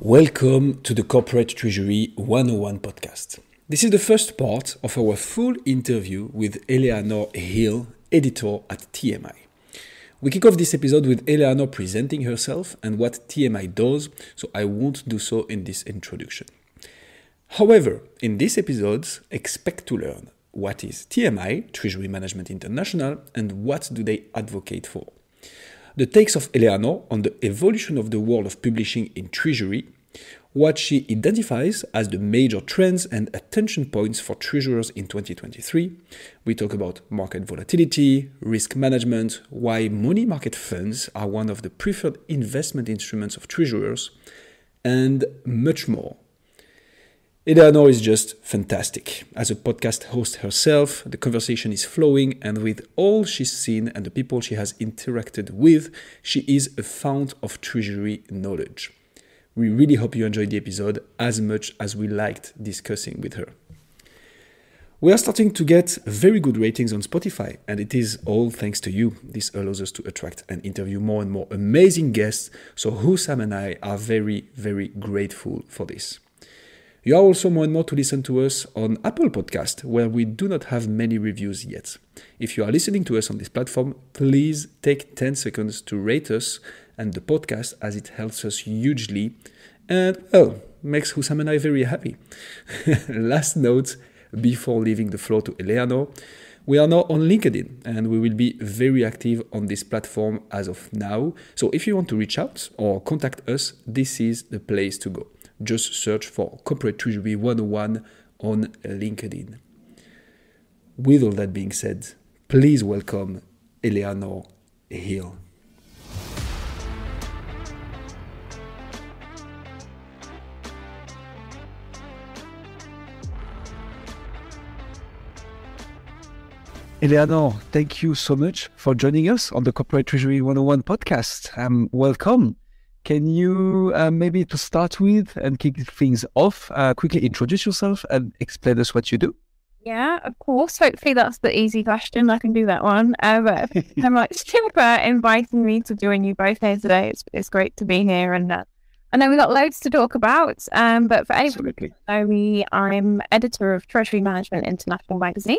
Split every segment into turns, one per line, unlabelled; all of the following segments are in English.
Welcome to the Corporate Treasury 101 podcast. This is the first part of our full interview with Eleanor Hill, editor at TMI. We kick off this episode with Eleanor presenting herself and what TMI does, so I won't do so in this introduction. However, in this episode, expect to learn what is TMI, Treasury Management International, and what do they advocate for. The takes of Eleanor on the evolution of the world of publishing in Treasury, what she identifies as the major trends and attention points for treasurers in 2023. We talk about market volatility, risk management, why money market funds are one of the preferred investment instruments of treasurers, and much more. Eleanor is just fantastic. As a podcast host herself, the conversation is flowing, and with all she's seen and the people she has interacted with, she is a fount of treasury knowledge. We really hope you enjoyed the episode as much as we liked discussing with her. We are starting to get very good ratings on Spotify, and it is all thanks to you. This allows us to attract and interview more and more amazing guests, so Hussam and I are very, very grateful for this. You are also more and more to listen to us on Apple Podcast, where we do not have many reviews yet. If you are listening to us on this platform, please take 10 seconds to rate us and the podcast, as it helps us hugely and, makes Hussam and I very happy. Last note before leaving the floor to Eleanor, we are now on LinkedIn and we will be very active on this platform as of now. So if you want to reach out or contact us, this is the place to go. Just search for Corporate Treasury 101 on LinkedIn. With all that being said, please welcome Eleanor Hill. Eleanor, thank you so much for joining us on the Corporate Treasury 101 podcast. Welcome. Can you maybe to start with and kick things off, quickly introduce yourself and explain us what you do?
Yeah, of course. Hopefully that's the easy question. I can do that one. But thank you much for inviting me to join you both here today. It's great to be here, and I know we've got loads to talk about. But for everybody, I'm editor of Treasury Management International magazine,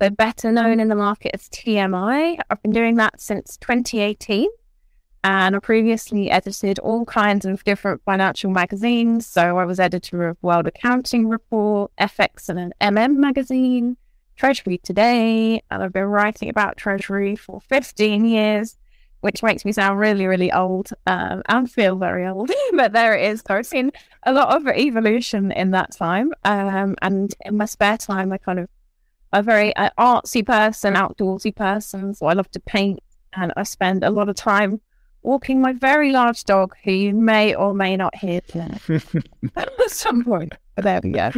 so better known in the market as TMI. I've been doing that since 2018. And I previously edited all kinds of different financial magazines. So I was editor of World Accounting Report, FX and an MM magazine, Treasury Today, and I've been writing about Treasury for 15 years, which makes me sound really, really old and feel very old. But there it is. So I've seen a lot of evolution in that time. And in my spare time, I'm a very artsy person, outdoorsy person. So I love to paint, and I spend a lot of time walking my very large dog, who you may or may not hear at some point. But there we go.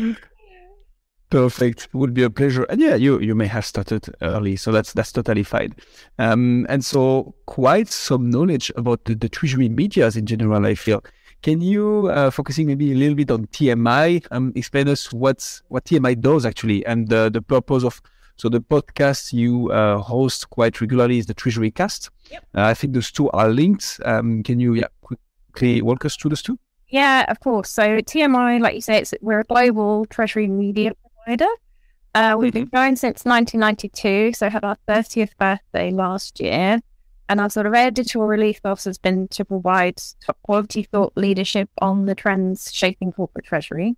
Perfect. Would be a pleasure. And yeah, you may have started early, so that's totally fine. And so quite some knowledge about the treasury medias in general, I feel. Can you, focusing maybe a little bit on TMI, explain us what TMI does actually, and the purpose of. So the podcast you host quite regularly is the Treasury Cast.
Yep.
I think those two are linked. Can you quickly walk us through those two?
Yeah, of course. So TMI, like you say, we're a global treasury media provider. We've been going since 1992, so had our 30th birthday last year. And our sort of editorial ethos has been to provide top quality thought leadership on the trends shaping corporate treasury.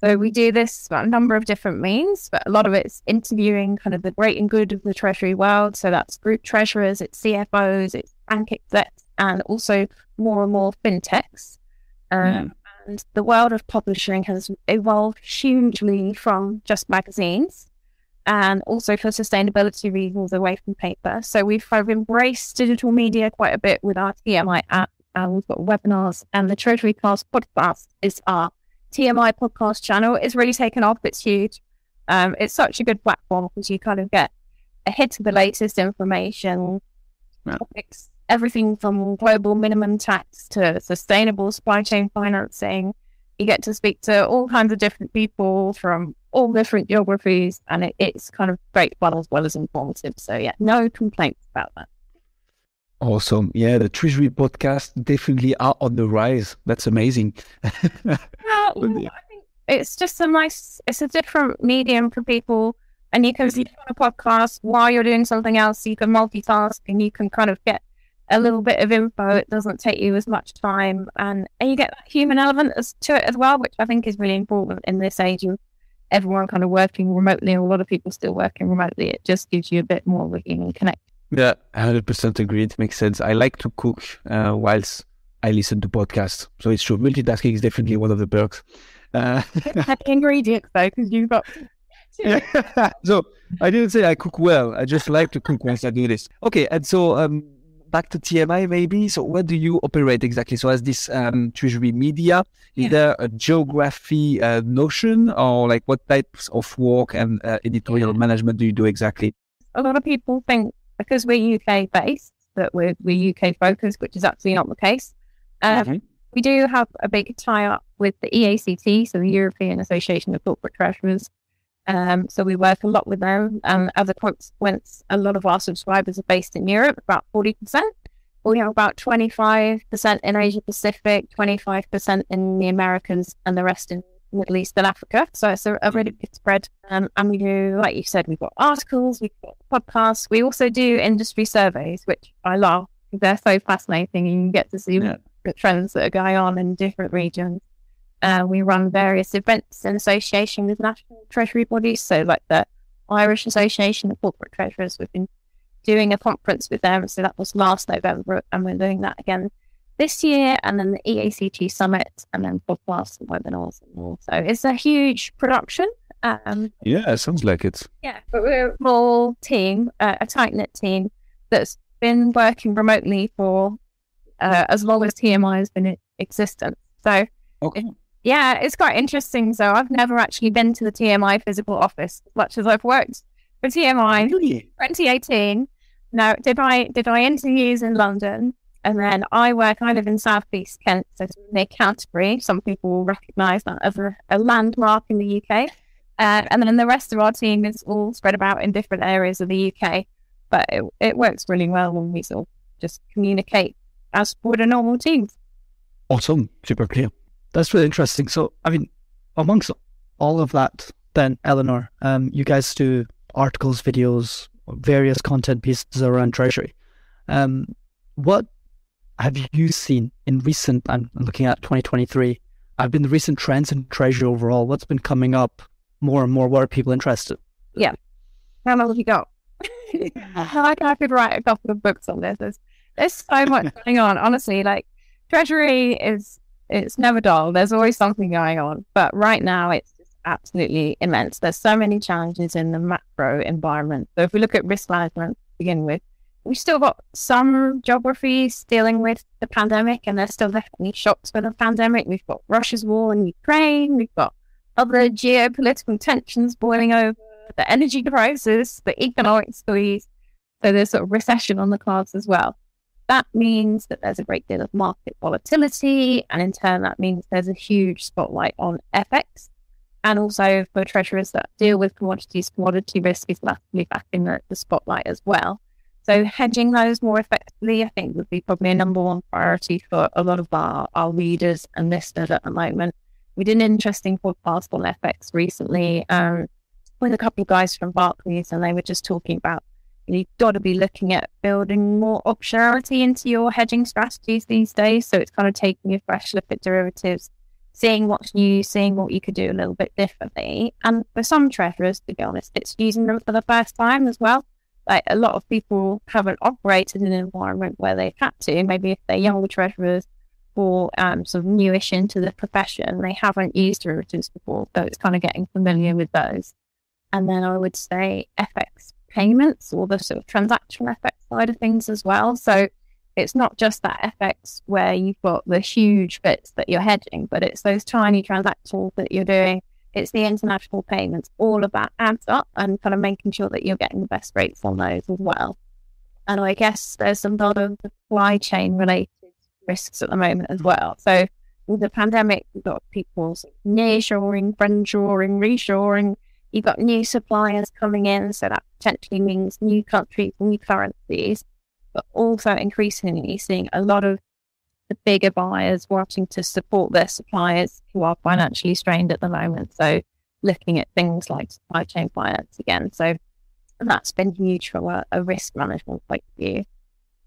So we do this by a number of different means, but a lot of it's interviewing kind of the great and good of the treasury world. So that's group treasurers, it's CFOs, it's bank execs, and also more and more fintechs. And the world of publishing has evolved hugely from just magazines, and also for sustainability reasons away from paper. So we've kind of embraced digital media quite a bit with our TMI app, and we've got webinars, and the Treasury Cast podcast is our TMI podcast channel. It's really taken off. It's huge. It's such a good platform because you kind of get a hit of the latest information, topics, everything from global minimum tax to sustainable supply chain financing. You get to speak to all kinds of different people from all different geographies, and it's kind of great fun as well as informative. So yeah, no complaints about that.
Awesome. Yeah, the Treasury podcast definitely are on the rise. That's amazing.
Well, I think it's just it's a different medium for people. And you can see on a podcast while you're doing something else. You can multitask and you can kind of get a little bit of info. It doesn't take you as much time. And you get that human element to it as well, which I think is really important in this age of everyone kind of working remotely, or a lot of people still working remotely. It just gives you a bit more of a human connection.
Yeah, 100% agreed. Makes sense. I like to cook whilst I listen to podcasts. So it's true. Multitasking is definitely one of the perks.
The ingredients, though, because you've got...
So I didn't say I cook well. I just like to cook once I do this. Okay, and so back to TMI maybe. So where do you operate exactly? So as this Treasury media, is there a geography notion, or like what types of work and editorial management do you do exactly?
A lot of people think because we're UK based that we're UK focused, which is absolutely not the case. We do have a big tie up with the EACT, so the European Association of Corporate Treasurers. So we work a lot with them. As a consequence, a lot of our subscribers are based in Europe, about 40%. We have about 25% in Asia Pacific, 25% in the Americas, and the rest in Middle East and Africa. So it's a really good spread. And we do, like you said, we've got articles, we've got podcasts. We also do industry surveys, which I love. They're so fascinating, and you get to see the trends that are going on in different regions. We run various events in association with national treasury bodies. So like the Irish Association of Corporate Treasurers, we've been doing a conference with them. So that was last November, and we're doing that again this year. And then the EACT Summit, and then podcasts and webinars and more. So it's a huge production.
Yeah, sounds like it.
Yeah, but we're a small team, a tight-knit team that's been working remotely for as long as TMI has been in existence. So yeah, it's quite interesting. So I've never actually been to the TMI physical office as much as I've worked for TMI. Really? 2018. Now, did my interviews in London, and then I live in South East Kent, so near Canterbury. Some people will recognise that as a landmark in the UK. And then the rest of our team is all spread about in different areas of the UK. But it works really well when we sort of just communicate as would a normal team.
Awesome. Super clear.
That's really interesting. So, I mean, amongst all of that, then, Eleanor, you guys do articles, videos, various content pieces around Treasury. What have you seen in recent, I'm looking at 2023, have been the recent trends in Treasury overall? What's been coming up more and more? What are people interested?
Yeah. How long have you got? I could write a couple of books on this. There's so much going on. Honestly, like, Treasury it's never dull. There's always something going on. But right now, it's just absolutely immense. There's so many challenges in the macro environment. So if we look at risk management to begin with, we've still got some geographies dealing with the pandemic, and there's still definitely shocks for the pandemic. We've got Russia's war in Ukraine. We've got other geopolitical tensions boiling over, the energy crisis, the economic squeeze. So there's sort of recession on the cards as well. That means that there's a great deal of market volatility, and in turn that means there's a huge spotlight on FX. And also for treasurers that deal with commodities, commodity risk is massively back in the spotlight as well. So hedging those more effectively, I think, would be probably a number one priority for a lot of our readers and listeners at the moment. We did an interesting podcast on FX recently with a couple of guys from Barclays, and they were just talking about you've got to be looking at building more optionality into your hedging strategies these days. So it's kind of taking a fresh look at derivatives, seeing what's new, seeing what you could do a little bit differently. And for some treasurers, to be honest, it's using them for the first time as well. Like, a lot of people haven't operated in an environment where they've had to. Maybe if they're younger treasurers or sort of newish into the profession, they haven't used derivatives before. So it's kind of getting familiar with those. And then I would say FX payments, or the sort of transactional FX side of things as well. So it's not just that FX where you've got the huge bits that you're hedging, but it's those tiny transactions that you're doing. It's the international payments. All of that adds up, and kind of making sure that you're getting the best rates on those as well. And I guess there's a lot of supply chain related risks at the moment as well. So with the pandemic, we've got people nearshoring, friendshoring, reshoring. You've got new suppliers coming in, so that potentially means new countries, new currencies. but also increasingly seeing a lot of the bigger buyers wanting to support their suppliers who are financially strained at the moment. So looking at things like supply chain finance again. So that's been huge from a risk management point of view.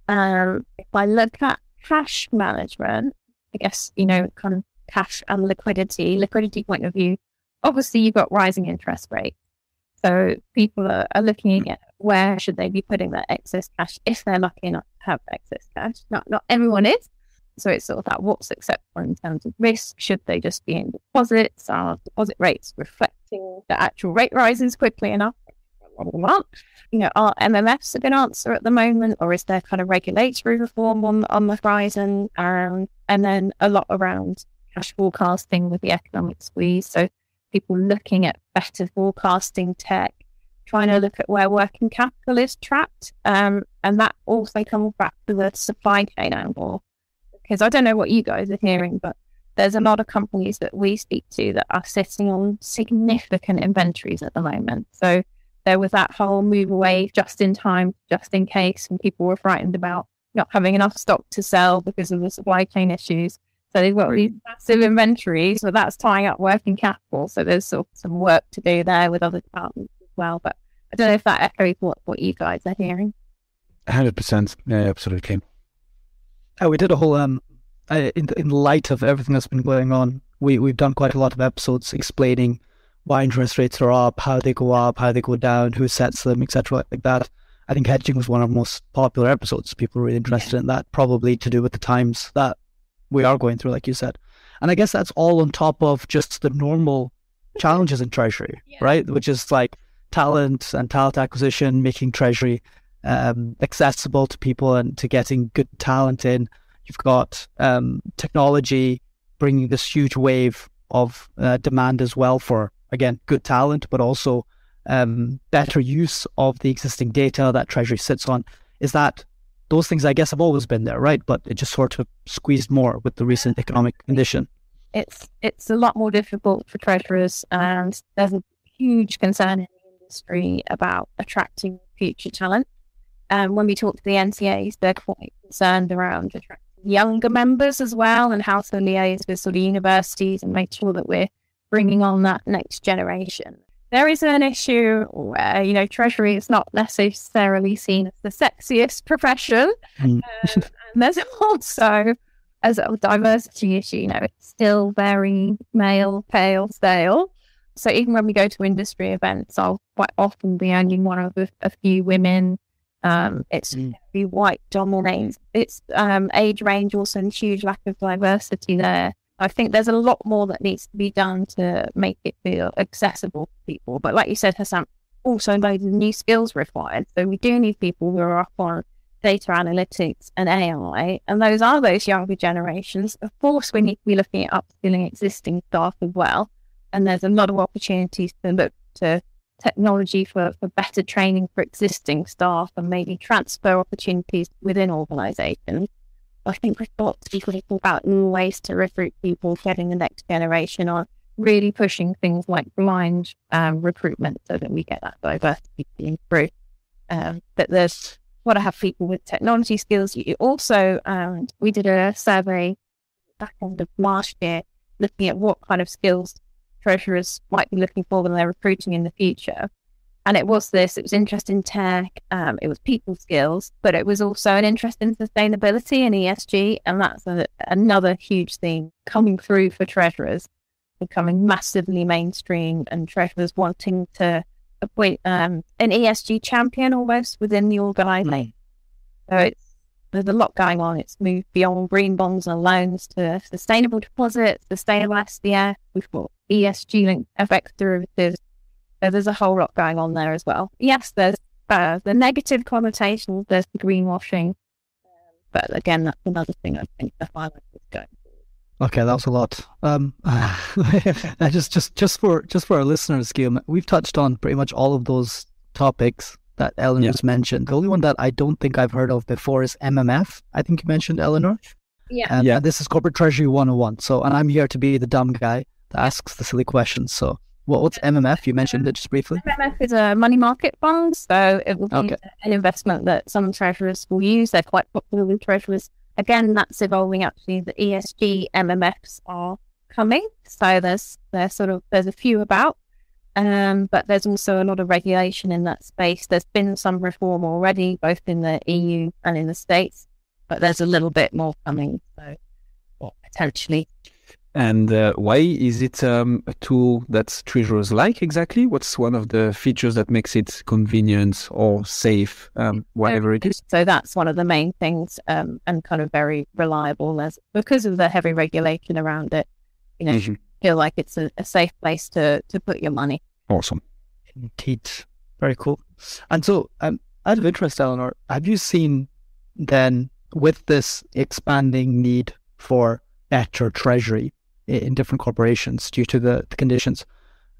If I look at cash management, I guess, kind of cash and liquidity point of view, obviously you've got rising interest rates. So people are looking at where should they be putting their excess cash if they're lucky enough to have excess cash. Not everyone is. So it's sort of that what's acceptable in terms of risk. Should they just be in deposits? Are deposit rates reflecting the actual rate rises quickly enough? Are MMFs a good answer at the moment, or is there kind of regulatory reform on the horizon? And then a lot around cash forecasting with the economic squeeze. So people looking at better forecasting tech, trying to look at where working capital is trapped. And that also comes back to the supply chain angle. Because I don't know what you guys are hearing, but there's a lot of companies that we speak to that are sitting on significant inventories at the moment. So there was that whole move away just in time, just in case, and people were frightened about not having enough stock to sell because of the supply chain issues. So they've got these massive inventories, so that's tying up working capital. So there's sort of some work to do there with other departments as well. But I don't know if that echoes what you guys are hearing.
100%. Yeah, absolutely.
We did a whole, in light of everything that's been going on, we've done quite a lot of episodes explaining why interest rates are up, how they go down, who sets them, etc. like that. I think hedging was one of our most popular episodes. People were really interested in that, probably to do with the times that we are going through, like you said. And I guess that's all on top of just the normal challenges in Treasury, right? Which is like talent and talent acquisition, making Treasury accessible to people and to getting good talent in. You've got technology bringing this huge wave of demand as well for, again, good talent, but also better use of the existing data that Treasury sits on. Is that those things, I guess, have always been there, right? But it just sort of squeezed more with the recent economic condition.
It's a lot more difficult for treasurers, and there's a huge concern in the industry about attracting future talent. When we talk to the NCAs, they're quite concerned around attracting younger members as well, and how to liaise with sort of universities and make sure that we're bringing on that next generation. There is an issue where, Treasury is not necessarily seen as the sexiest profession. And there's also, as a diversity issue, it's still very male, pale, stale. So even when we go to industry events, I'll quite often be only one of a few women. It's very white dominated. It's age range also, and huge lack of diversity there. I think there's a lot more that needs to be done to make it feel accessible to people. But like you said, Hassan, also loads of new skills required. So we do need people who are up on data analytics and AI, and those are those younger generations. Of course, we need to be looking at upskilling existing staff as well. And there's a lot of opportunities to look to technology for better training for existing staff and maybe transfer opportunities within organisations. I think we've got to be thinking about new ways to recruit people, getting the next generation on, really pushing things like blind recruitment so that we get that diversity being through. But there's got to have people with technology skills. You also, we did a survey back end of last year looking at what kind of skills treasurers might be looking for when they're recruiting in the future. And it was interest in tech, it was people skills, but it was also an interest in sustainability and ESG. And that's another huge theme coming through for treasurers, becoming massively mainstream, and treasurers wanting to appoint an ESG champion almost within the organisation. So there's a lot going on. It's moved beyond green bonds and loans to sustainable deposits, sustainable SDF. We've got ESG-linked FX derivatives. So there's a whole lot going on there as well. Yes, there's the negative connotations, there's the greenwashing. But again, that's another thing I think the finance is going forward.
Okay, that was a lot. Just for our listeners, Guillaume, we've touched on pretty much all of those topics that Eleanor just mentioned. The only one that I don't think I've heard of before is MMF. I think you mentioned, Eleanor.
Yeah.
This is Corporate Treasury 101. So, and I'm here to be the dumb guy that asks the silly questions. So What's MMF? You mentioned it just briefly.
MMF is a money market fund, so it will be an investment that some treasurers will use. They're quite popular with treasurers. Again, that's evolving. Actually, the ESG MMFs are coming, so there's a few about, but there's also a lot of regulation in that space. There's been some reform already, both in the EU and in the States, but there's a little bit more coming, so potentially.
And why is it a tool that treasurers like exactly? What's one of the features that makes it convenient or safe, whatever it is?
So that's one of the main things, and kind of very reliable. Because of the heavy regulation around it, feel like it's a safe place to put your money.
Awesome.
Indeed. Very cool. And so, out of interest, Eleanor, have you seen then, with this expanding need for better treasury in different corporations due to the conditions,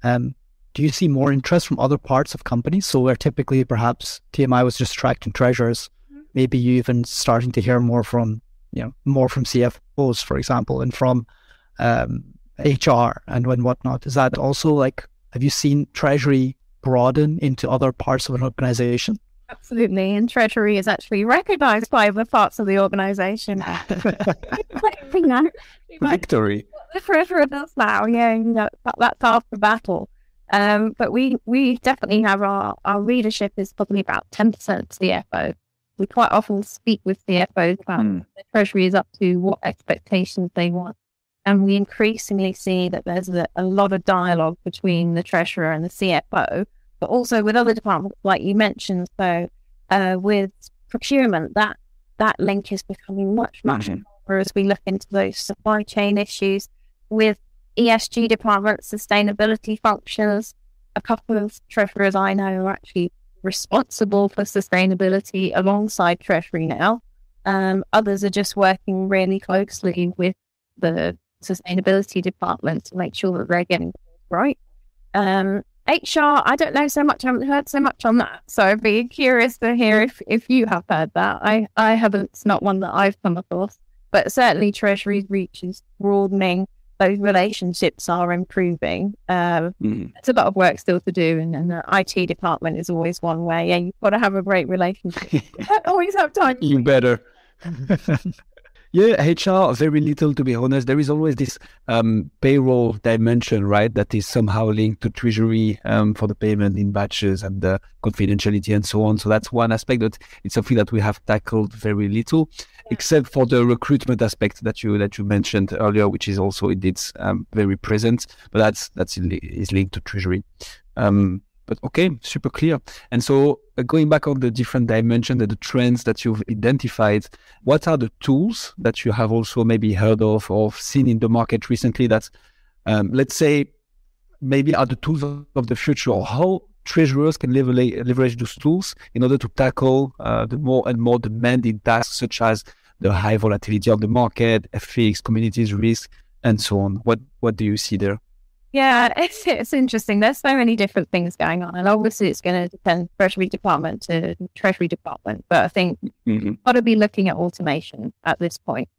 do you see more interest from other parts of companies? So where typically perhaps TMI was just attracting treasurers, maybe you even starting to hear more from CFOs, for example, and from HR and whatnot. Is that also have you seen treasury broaden into other parts of an organization?
Absolutely, and Treasury is actually recognised by other parts of the organisation.
Victory.
The Treasurer does now, that's half the battle. But we definitely have our readership is probably about 10% CFO. We quite often speak with CFOs about the Treasury is up to, what expectations they want. And we increasingly see that there's a lot of dialogue between the Treasurer and the CFO, but also with other departments, like you mentioned. So with procurement, that link is becoming much more as we look into those supply chain issues. With ESG departments, sustainability functions, a couple of treasurers I know are actually responsible for sustainability alongside Treasury now. Others are just working really closely with the sustainability department to make sure that they're getting things right. HR, I don't know so much. I haven't heard so much on that. So I'd be curious to hear if you have heard that. I haven't. It's not one that I've come across. But certainly Treasury's reach is broadening. Those relationships are improving. It's a lot of work still to do. And the IT department is always one where, you've got to have a great relationship. You don't always have time.
You better. Yeah, HR, very little, to be honest. There is always this payroll dimension, right, that is somehow linked to Treasury for the payment in batches and the confidentiality and so on. So that's one aspect, but it's something that we have tackled very little, except for the recruitment aspect that you mentioned earlier, which is also indeed very present, but that's linked to Treasury. But okay, super clear. And so going back on the different dimensions and the trends that you've identified, what are the tools that you have also maybe heard of or seen in the market recently that, let's say, maybe are the tools of the future, or how treasurers can leverage those tools in order to tackle the more and more demanding tasks, such as the high volatility of the market, FX, commodities risk, and so on? What do you see there?
Yeah, it's interesting. There's so many different things going on, and obviously it's going to depend Treasury department to Treasury department. But I think you've got to be looking at automation at this point,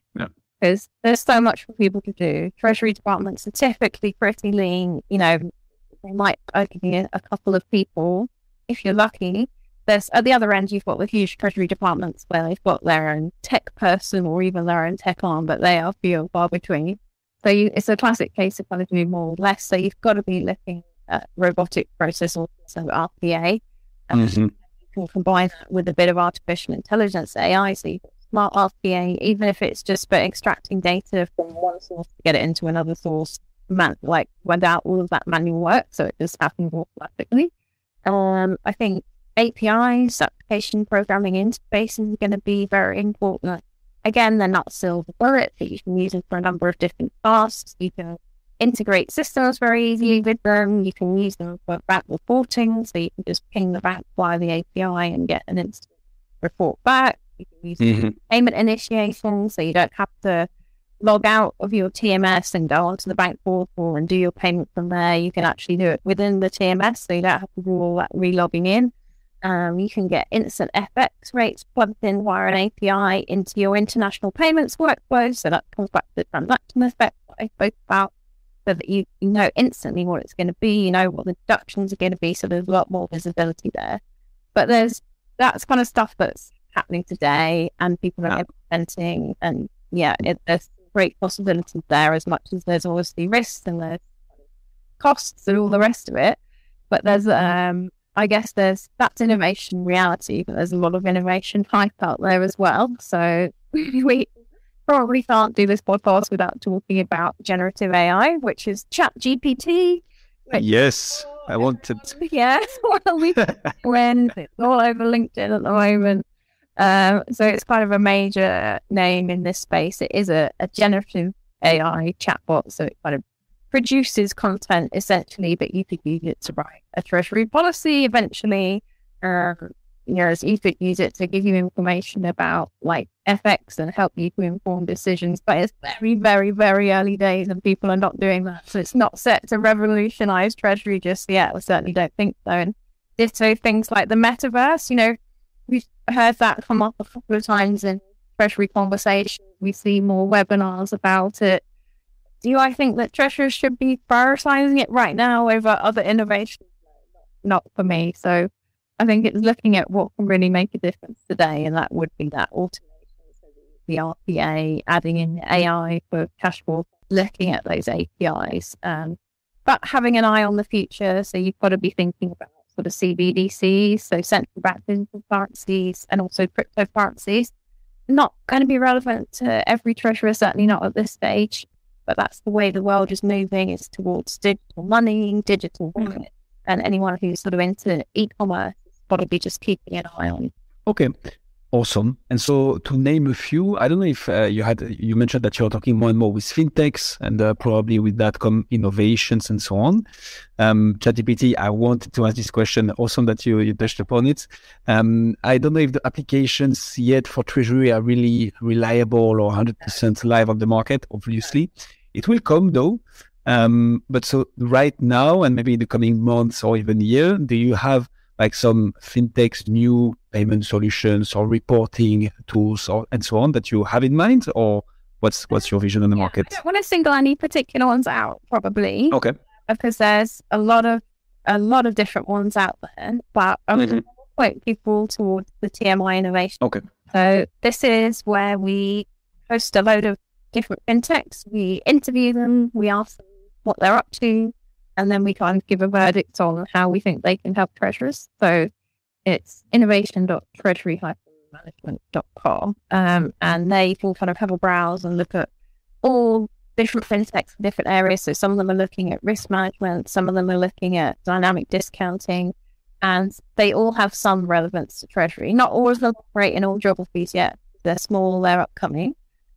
because there's so much for people to do. Treasury departments are typically pretty lean. They might only be a couple of people if you're lucky. There's at the other end, you've got the huge Treasury departments where they've got their own tech person or even their own tech arm, but they are few and far between. So it's a classic case of kind of doing more or less. So you've got to be looking at robotic process automation, so RPA. You can combine that with a bit of artificial intelligence, AI. So you've got smart RPA, even if it's just for extracting data from one source to get it into another source, without all of that manual work. So it just happens automatically. I think APIs, application programming interfaces, is going to be very important. Again, they're not silver bullet, but you can use them for a number of different tasks. You can integrate systems very easily with them. You can use them for bank reporting, so you can just ping the bank via the API and get an instant report back. You can use them for payment initiation, so you don't have to log out of your TMS and go onto the bank portal and do your payment from there. You can actually do it within the TMS, so you don't have to do all that re-logging in. You can get instant FX rates plugged in via an API into your international payments workflow. So that comes back to the transaction effect that I spoke about. so that you know instantly what it's going to be, you know what the deductions are going to be, so there's a lot more visibility there. But that's kind of stuff that's happening today, and people are implementing, and there's great possibilities there, as much as there's obviously risks and there's costs and all the rest of it. But there's I guess that's innovation reality, but there's a lot of innovation hype out there as well. So we probably can't do this podcast without talking about generative AI, which is ChatGPT.
Yes, I wanted.
Yes, well, it's all over LinkedIn at the moment. So it's kind of a major name in this space. It is a generative AI chatbot, so it kind of produces content essentially, but you could use it to write a treasury policy eventually. You could use it to give you information about like FX and help you to inform decisions. But it's very, very, very early days, and people are not doing that. So it's not set to revolutionize treasury just yet. I certainly don't think so. And ditto things like the metaverse. We've heard that come up a couple of times in treasury conversations. We see more webinars about it. Do I think that treasurers should be prioritizing it right now over other innovations? Not for me. So I think it's looking at what can really make a difference today, and that would be that automation, so the RPA, adding in AI for cash flow, looking at those APIs, but having an eye on the future. So you've got to be thinking about sort of CBDCs, so central bank digital currencies, and also cryptocurrencies. Not going to be relevant to every treasurer, certainly not at this stage, but that's the way the world is moving, is towards digital money, digital wallet, and anyone who's sort of into e-commerce is probably just keeping an eye on.
Okay, awesome. And so to name a few, I don't know if you mentioned that you're talking more and more with fintechs, and probably with that come innovations and so on. ChatGPT, I wanted to ask this question. Awesome that you touched upon it. I don't know if the applications yet for Treasury are really reliable or 100% live on the market. Obviously, it will come though. But so right now, and maybe in the coming months or even year, do you have like some fintechs, new payment solutions or reporting tools and so on that you have in mind, or what's your vision on the market?
I don't want to single any particular ones out, probably.
Okay.
Because there's a lot of different ones out there, but I'm going to point people towards the TMI innovation.
Okay.
So this is where we host a load of different fintechs. We interview them, we ask them what they're up to, and then we kind of give a verdict on how we think they can help treasurers. So it's innovation.treasury-management.com. And they can kind of have a browse and look at all different fintechs in different areas. So some of them are looking at risk management, some of them are looking at dynamic discounting, and they all have some relevance to treasury. Not all of them operate in all geographies yet. They're small, they're upcoming.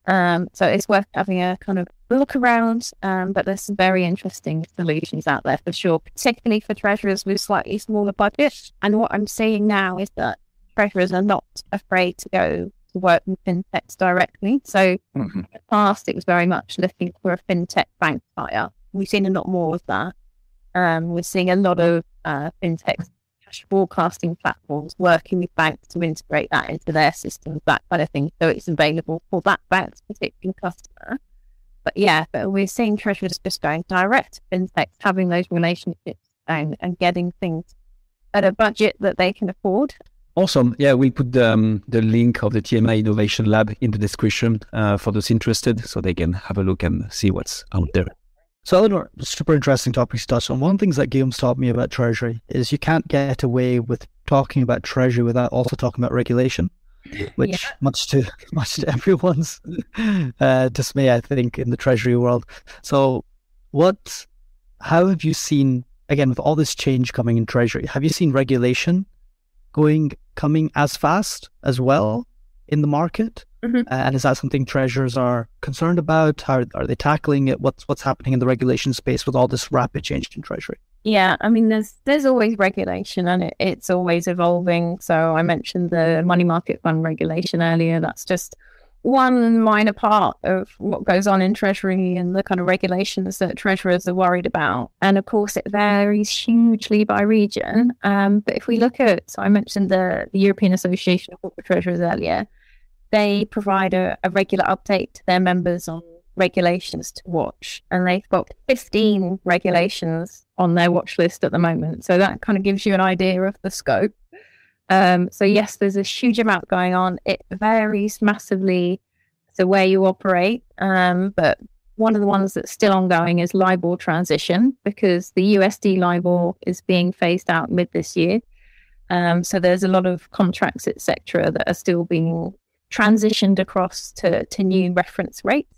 So it's worth having a kind of look around, but there's some very interesting solutions out there for sure, particularly for treasurers with slightly smaller budgets. And what I'm seeing now is that treasurers are not afraid to go to work with fintechs directly. So in the past, it was very much looking for a fintech bank tie-up. We've seen a lot more of that. We're seeing a lot of fintechs, cash forecasting platforms, working with banks to integrate that into their systems, that kind of thing, so it's available for that bank's particular customer. But we're seeing treasurers just going direct to fintechs, having those relationships and getting things at a budget that they can afford.
Awesome. Yeah, we'll put the link of the TMI Innovation Lab in the description for those interested, so they can have a look and see what's out there.
So Eleanor, super interesting topics to touch on. One of the things that Guillaume's taught me about Treasury is you can't get away with talking about Treasury without also talking about regulation, which much to everyone's dismay, I think, in the Treasury world. So how have you seen, again, with all this change coming in Treasury, have you seen regulation coming as fast as well in the market? And is that something treasurers are concerned about? How are they tackling it? What's happening in the regulation space with all this rapid change in Treasury?
Yeah, I mean, there's always regulation, and it's always evolving. So I mentioned the money market fund regulation earlier. That's just one minor part of what goes on in Treasury and the kind of regulations that treasurers are worried about. And of course, it varies hugely by region. But if we look at, so I mentioned the European Association of Corporate Treasurers earlier, they provide a regular update to their members on regulations to watch, and they've got 15 regulations on their watch list at the moment. So that kind of gives you an idea of the scope. So yes, there's a huge amount going on. It varies massively to where you operate, but one of the ones that's still ongoing is LIBOR transition, because the USD LIBOR is being phased out mid this year. So there's a lot of contracts, etc., that are still being transitioned across to new reference rates.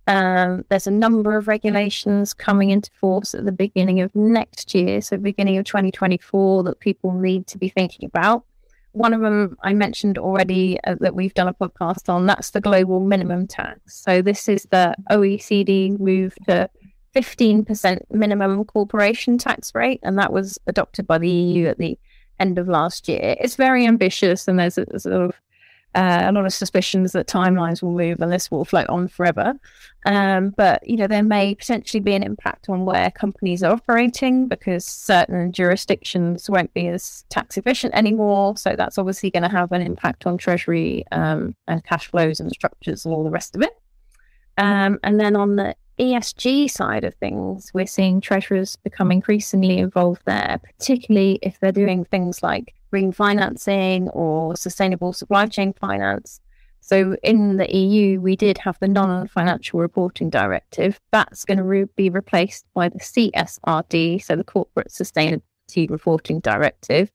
There's a number of regulations coming into force at the beginning of next year, so beginning of 2024, that people need to be thinking about. One of them I mentioned already that we've done a podcast on, that's the global minimum tax. So this is the OECD move to 15% minimum corporation tax rate, and that was adopted by the EU at the end of last year. It's very ambitious, and there's a lot of suspicions that timelines will move and this will float on forever. But, there may potentially be an impact on where companies are operating, because certain jurisdictions won't be as tax efficient anymore. So that's obviously going to have an impact on Treasury and cash flows and structures and all the rest of it. And then on the ESG side of things, we're seeing treasurers become increasingly involved there, particularly if they're doing things like green financing or sustainable supply chain finance. So in the EU, we did have the non-financial reporting directive. That's going to be replaced by the CSRD, so the Corporate Sustainability Reporting Directive.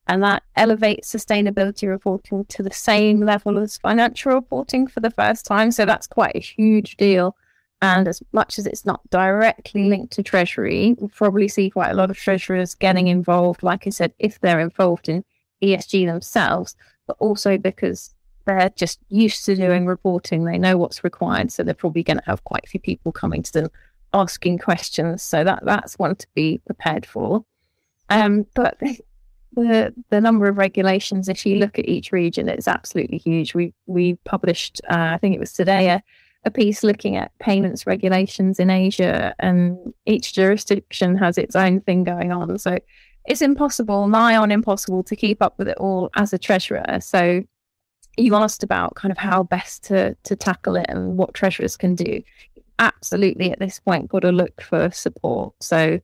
And that elevates sustainability reporting to the same level as financial reporting for the first time. So that's quite a huge deal. And as much as it's not directly linked to Treasury, we'll probably see quite a lot of treasurers getting involved, like I said, if they're involved in ESG themselves, but also because they're just used to doing reporting. They know what's required. So they're probably going to have quite a few people coming to them asking questions. So that's one to be prepared for. But the number of regulations, if you look at each region, it's absolutely huge. We published, I think it was today, a piece looking at payments regulations in Asia, and each jurisdiction has its own thing going on. So it's nigh on impossible to keep up with it all as a treasurer. So you asked about kind of how best to tackle it and what treasurers can do. Absolutely, at this point, got to look for support. So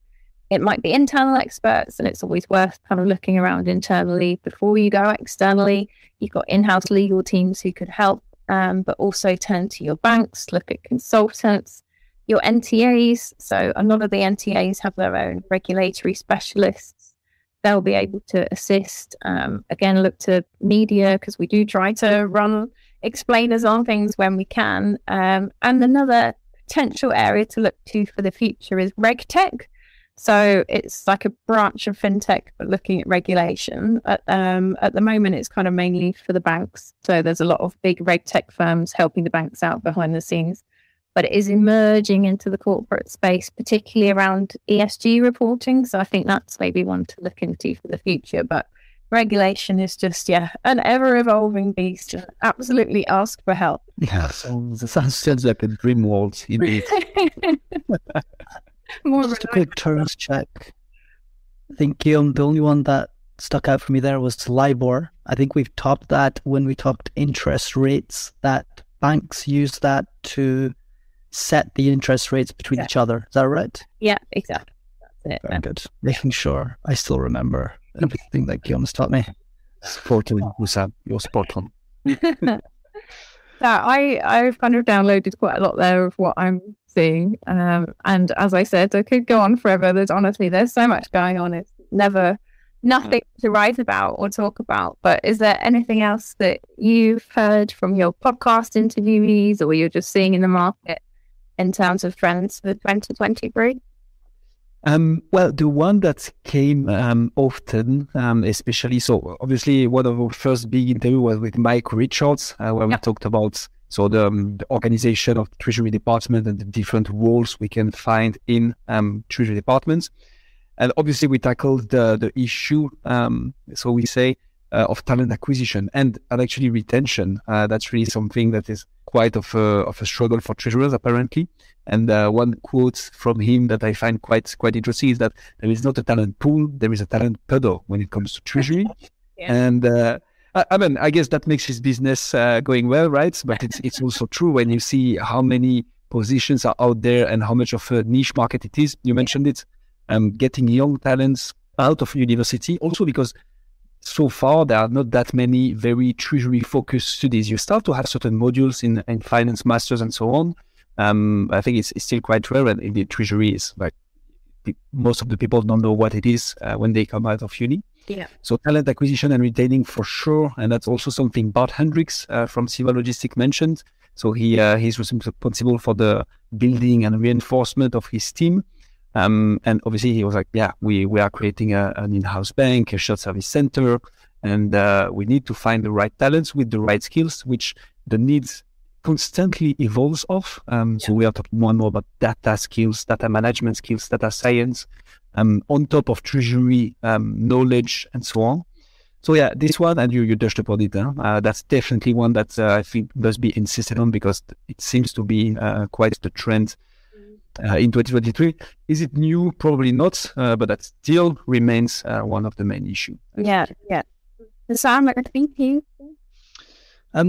it might be internal experts, and it's always worth kind of looking around internally before you go externally. You've got in-house legal teams who could help. But also turn to your banks, look at consultants, your NTAs. So a lot of the NTAs have their own regulatory specialists. They'll be able to assist. Again, look to media, because we do try to run explainers on things when we can. And another potential area to look to for the future is RegTech. So it's like a branch of fintech, but looking at regulation. At the moment, it's kind of mainly for the banks. So there's a lot of big RegTech firms helping the banks out behind the scenes. But it is emerging into the corporate space, particularly around ESG reporting. So I think that's maybe one to look into for the future. But regulation is just, an ever-evolving beast. Absolutely ask for help.
Yeah, so that sounds like a dream world indeed.
Just a quick terms check. I think, Guillaume, the only one that stuck out for me there was LIBOR. I think we've topped that when we talked interest rates, that banks use that to set the interest rates between each other. Is that right?
Yeah, exactly. That's it.
Very good. Making sure I still remember everything that Guillaume's taught me.
Spot on, Wissam. You're spot on.
So I've kind of downloaded quite a lot there of what I'm seeing. And as I said, I could go on forever. There's so much going on. It's nothing to write about or talk about. But is there anything else that you've heard from your podcast interviewees, or you're just seeing in the market in terms of trends for 2023?
Well, the one that came often, especially, so obviously one of our first big interview was with Mike Richards, where we talked about the organization of Treasury Department and the different roles we can find in Treasury departments. And obviously we tackled the issue, so we say, of talent acquisition and actually retention. That's really something that is quite of a struggle for treasurers, apparently. And one quote from him that I find quite interesting is that there is not a talent pool, there is a talent puddle when it comes to treasury. And I mean, I guess that makes his business going well, right? But it's also true when you see how many positions are out there and how much of a niche market it is. You mentioned it, getting young talents out of university, also because so far there are not that many very treasury focused studies. You start to have certain modules in finance masters and so on. I think it's still quite rare, and indeed treasury is like most of the people don't know what it is when they come out of uni.
Yeah.
So talent acquisition and retaining for sure, and that's also something Bart Hendricks from Civil Logistics mentioned. So he's responsible for the building and reinforcement of his team. And obviously he was like, yeah, we are creating an in-house bank, a shared service center, and we need to find the right talents with the right skills, which the needs constantly evolves of. So we are talking more and more about data skills, data management skills, data science, on top of treasury knowledge and so on. So yeah, this one, and you touched upon it, that's definitely one that I think must be insisted on, because it seems to be quite the trend in 2023. Is it new? Probably not, but that still remains one of the main issues.
Yeah. Sam, I think you.
I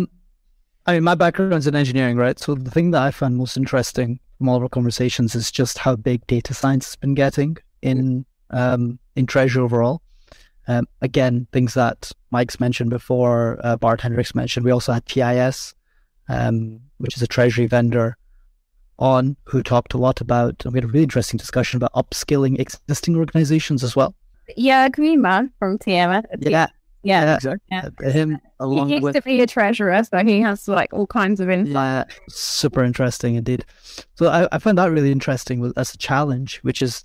mean, my background is in engineering, right? So the thing that I find most interesting from all of our conversations is just how big data science has been getting in Treasury overall. Again, things that Mike's mentioned before, Bart Hendricks mentioned. We also had PIS, which is a Treasury vendor, on, who talked a lot about, and we had a really interesting discussion about upskilling existing organizations as well.
Yeah, Green Man from TMS.
Yeah,
exactly.
Yeah. Him along
he used
with
to be a treasurer, so he has like all kinds of insight.
Yeah, super interesting indeed. So I find that really interesting as a challenge, which is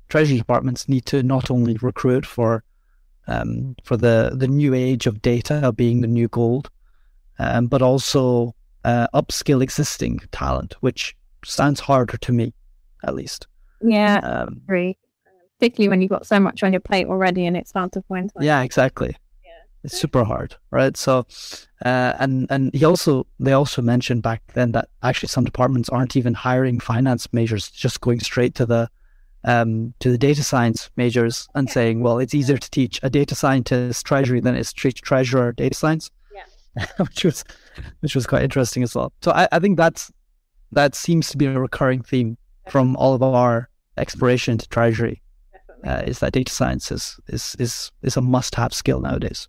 treasury departments need to not only recruit for the new age of data being the new gold, but also upskill existing talent, which sounds harder to me, at least.
Yeah, agree. Particularly when you've got so much on your plate already and it's hard to find time.
Yeah, exactly. Yeah. It's super hard, right? So, and they also mentioned back then that actually some departments aren't even hiring finance majors, just going straight to the data science majors and saying, well, it's easier to teach a data scientist treasury than it's to teach treasurer data science. Yeah. which was quite interesting as well. So I think that seems to be a recurring theme from all of our exploration into treasury. Is that data science is a must-have skill nowadays.